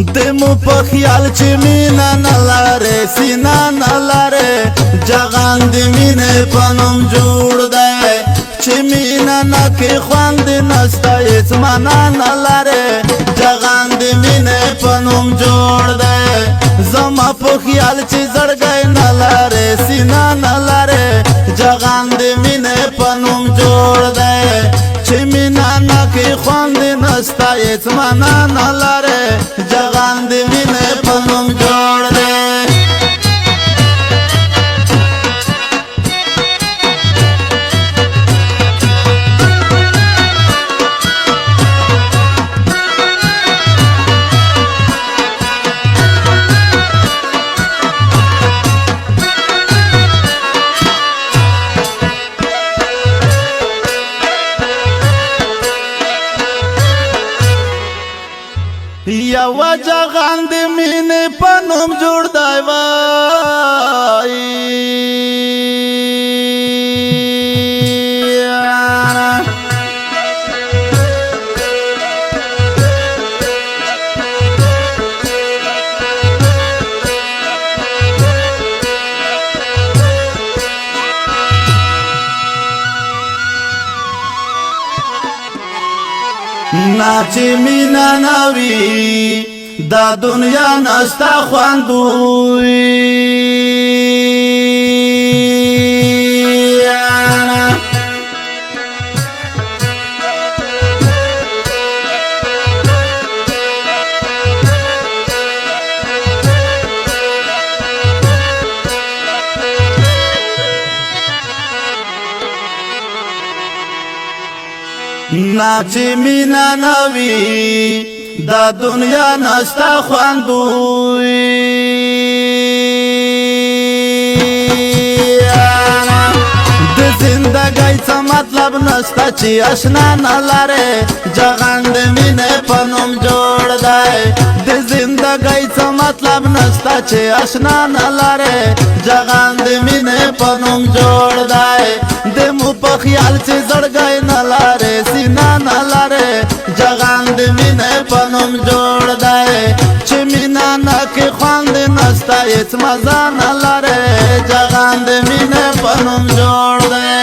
دمو په خیال چې مینا نه لاره سینا نه لاره جغان د مینې په نوم جوړ دی چې مینا نه کې خوند نسته هېڅ معنا نه لاره جغان د مینې په نوم جوړ دی زما په خیال چې زړګی نه لاره سینا نه لاره جغان د مینې په نوم جوړ دی چې مینا نه کې خوند نسته هېڅ معنا نه لاره جغان د مینې په نوم جوړ دی یو جغان د مینې په نوم جوړ دی وای ناچې مینا نوي دا دنیا نستا خواندوي ناچې مینا نوي دا دنیا نستا خواندوي د زندګۍ څه مطلب نستا چې اشنا نه لرې جغان د مینې په نوم جوړ دی د زندګۍ څه مطلب نستا چې اشنا نه لرې جغان د مینې په نوم جوړ دی د مو په خیال چې زړګی نه لرې سینا نه لرې جغان د مینې په نوم جوړ دی چې مینا نه کې خوند نسته هېڅ مزه نه لرې جغان د مینې په نوم جوړ دی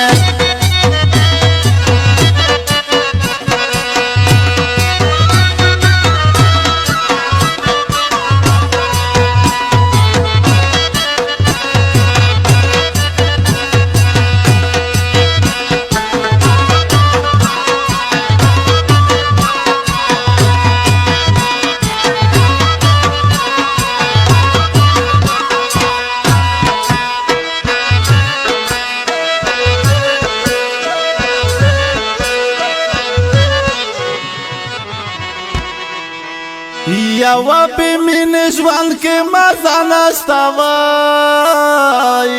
یو بې مینې ژوند کې مزه نشته وای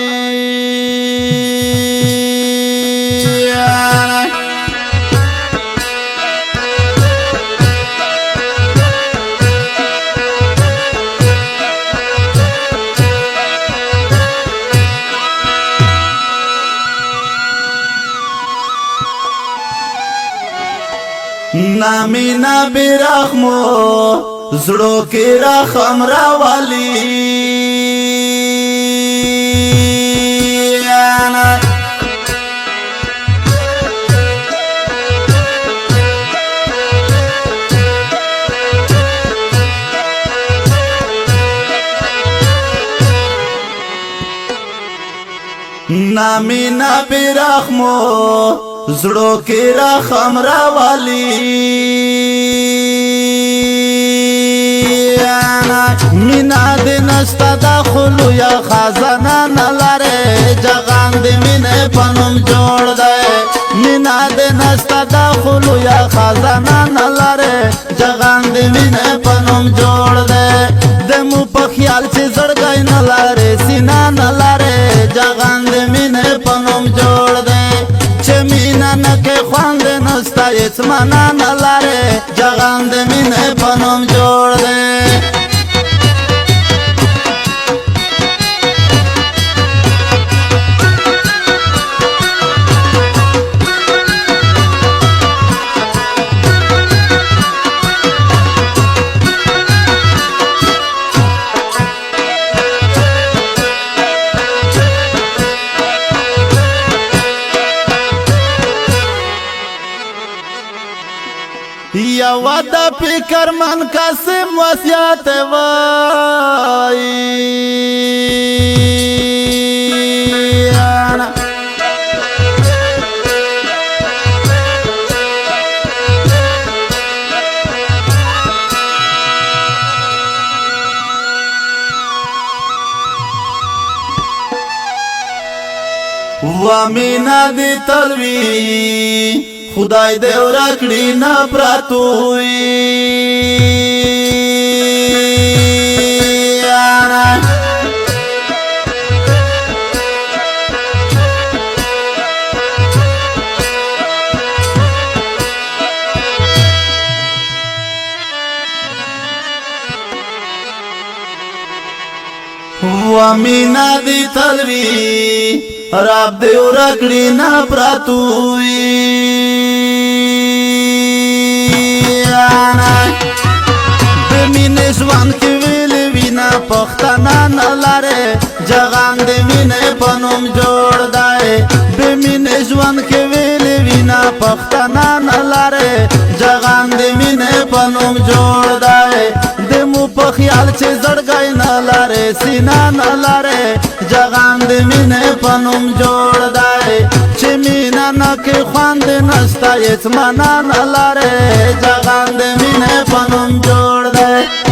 نا مینا بې رحمو زړو کې رحم راولي نا مینا بې رحمو زړو کې رحم راولي مینا د نستا دا خلو یا خزانه نه لرې جغان د مینې په نوم جوړ دی مینا د نستا دا خلو یا خزانه نه لرې جغان د مینې په نوم جوړ دی د مو په خیال چې زړګی نه لرې سینا نه لرې جغان د مینې په نوم جوړ دی چې مینا نه کې خوند نسته هېڅ معنا نه لرې جغان د مینې په نوم جوړ دی د فکر من قاسم وصیت وای و مینا دی تلوی خدای دې ورکړي نه پراتوي و مینا دی تلوی رب دې ورکړي نه پراتوي د مینې ژوند کې ویلې وینا پښتانه نه لري جهان د مینې په نوم جوړ دی د مینې ژوند کې ویلې وینا پښتانه نه لري جهان د مینې په نوم جوړ دی د مو په خیال چې زړګی نه لري سینا نه لري جهان د مینې په نوم جوړ دی چې مینا نه کې خوند نشته هیڅ معنا نه لري جهان د مینې په نوم جوړ دی